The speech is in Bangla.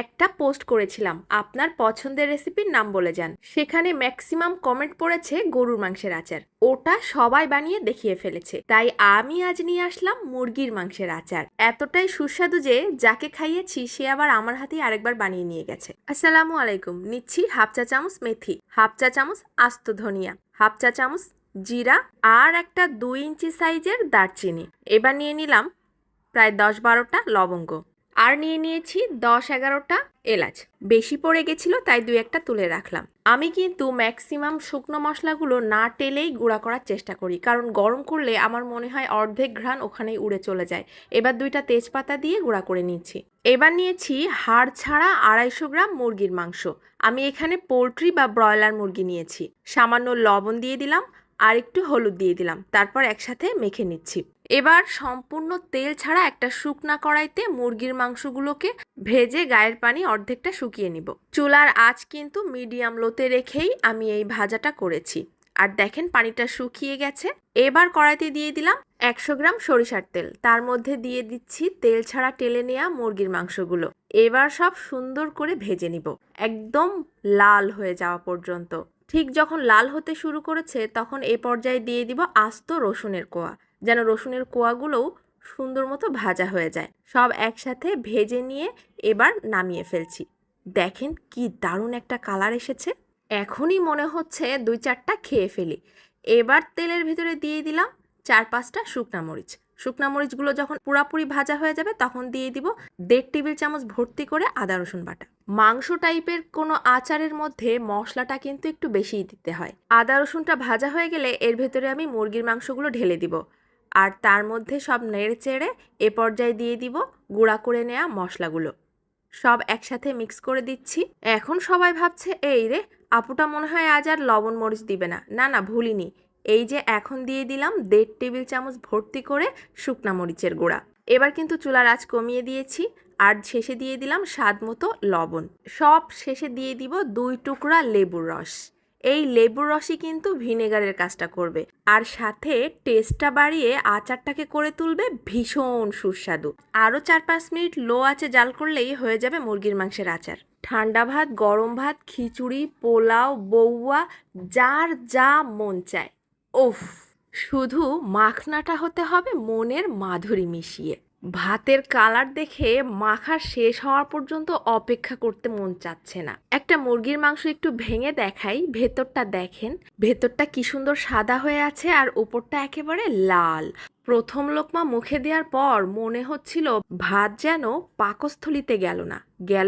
একটা পোস্ট করেছিলাম আপনার পছন্দের রেসিপির নাম বলে যান, সেখানে ম্যাক্সিমাম কমেন্ট পড়েছে গরুর মাংসের আচার। ওটা সবাই বানিয়ে দেখিয়ে ফেলেছে, তাই আমি আজ নিয়ে আসলাম মুরগির মাংসের আচার। এতটাই সুস্বাদু যে যাকে খাইয়েছি সে আবার আমার হাতেই আরেকবার বানিয়ে নিয়ে গেছে। আসসালামু আলাইকুম। নিচ্ছি হাফ চা চামচ মেথি, হাফ চা চামচ আস্ত ধনিয়া, হাফ চা চামচ জিরা আর একটা 2 ইঞ্চি সাইজের দারচিনি। এবার নিয়ে নিলাম প্রায় 10-12টা লবঙ্গ, আর নিয়ে নিয়েছি 10-11টা এলাচ। বেশি পড়ে গেছিল তাই 2-1টা তুলে রাখলাম। আমি কিন্তু ম্যাক্সিমাম শুকনো মশলাগুলো না টেলেই গুঁড়া করার চেষ্টা করি, কারণ গরম করলে আমার মনে হয় অর্ধেক ঘ্রাণ ওখানেই উড়ে চলে যায়। এবার 2টা তেজপাতা দিয়ে গুঁড়া করে নিচ্ছি। এবার নিয়েছি হাড় ছাড়া 250 গ্রাম মুরগির মাংস। আমি এখানে পোলট্রি বা ব্রয়লার মুরগি নিয়েছি। সামান্য লবণ দিয়ে দিলাম আর একটু হলুদ দিয়ে দিলাম, তারপর একসাথে মেখে নিচ্ছি। এবার সম্পূর্ণ তেল ছাড়া একটা শুকনা কড়াইতে মুরগির মাংসগুলোকে ভেজে গায়ের পানি অর্ধেকটা শুকিয়ে নিব। চুলার আঁচ কিন্তু মিডিয়াম লোতে রেখেই আমি এই ভাজাটা করেছি। আর দেখেন পানিটা শুকিয়ে গেছে। এবার কড়াইতে দিয়ে দিলাম 100 গ্রাম সরিষার তেল, তার মধ্যে দিয়ে দিচ্ছি তেল ছাড়া টেলে নেওয়া মুরগির মাংসগুলো। এবার সব সুন্দর করে ভেজে নিব, একদম লাল হয়ে যাওয়া পর্যন্ত। ঠিক যখন লাল হতে শুরু করেছে তখন এ পর্যায়ে দিয়ে দিব আস্ত রসুনের কোয়া, যেন রসুনের কোয়াগুলোও সুন্দর মতো ভাজা হয়ে যায়। সব একসাথে ভেজে নিয়ে এবার নামিয়ে ফেলছি। দেখেন কি দারুণ একটা কালার এসেছে। এখনই মনে হচ্ছে 2-4টা খেয়ে ফেলি। এবার তেলের ভিতরে দিয়ে দিলাম 4-5টা শুকনা মরিচ। শুকনা মরিচগুলো যখন পুরাপুরি ভাজা হয়ে যাবে তখন দিয়ে দিব 1.5 টেবিল চামচ ভর্তি করে আদা রসুন বাটা। মাংস টাইপের কোনো আচারের মধ্যে মশলাটা কিন্তু একটু বেশিই দিতে হয়। আদা রসুনটা ভাজা হয়ে গেলে এর ভেতরে আমি মুরগির মাংসগুলো ঢেলে দিব, আর তার মধ্যে সব নেড়ে চেড়ে এ পর্যায়ে দিয়ে দিব গুঁড়া করে নেওয়া মশলাগুলো। সব একসাথে মিক্স করে দিচ্ছি। এখন সবাই ভাবছে এই রে, আপুটা মনে হয় আজ আর লবণ মরিচ দিবে না। না না, ভুলিনি। এই যে এখন দিয়ে দিলাম 1.5 টেবিল চামচ ভর্তি করে শুকনা মরিচের গুঁড়া। এবার কিন্তু চুলার আঁচ কমিয়ে দিয়েছি, আর শেষে দিয়ে দিলাম স্বাদ মতো লবণ। সব শেষে দিয়ে দিব 2 টুকরা লেবুর রস। এই লেবুর রসই কিন্তু ভিনেগারের কাজটা করবে, আর সাথে টেস্টটা বাড়িয়ে আচারটাকে করে তুলবে ভীষণ সুস্বাদু। আরও 4-5 মিনিট লো আঁচে জাল করলেই হয়ে যাবে মুরগির মাংসের আচার। ঠান্ডা ভাত, গরম ভাত, খিচুড়ি, পোলাও, বউয়া, যার যা মন চায়। ওফ, শুধু মাখনাটা হতে হবে মনের মাধুরী মিশিয়ে। ভাতের কালার দেখে মাখা শেষ হওয়ার পর্যন্ত অপেক্ষা করতে মন চাচ্ছে না। একটা মুরগির মাংস একটু ভেঙে দেখাই, ভেতরটা দেখেন। ভেতরটা কি সুন্দর সাদা হয়ে আছে আর উপরটা একেবারে লাল। প্রথম লোকমা মুখে দেওয়ার পর মনে হচ্ছিল ভাত যেন পাকস্থলিতে গেল না, গেল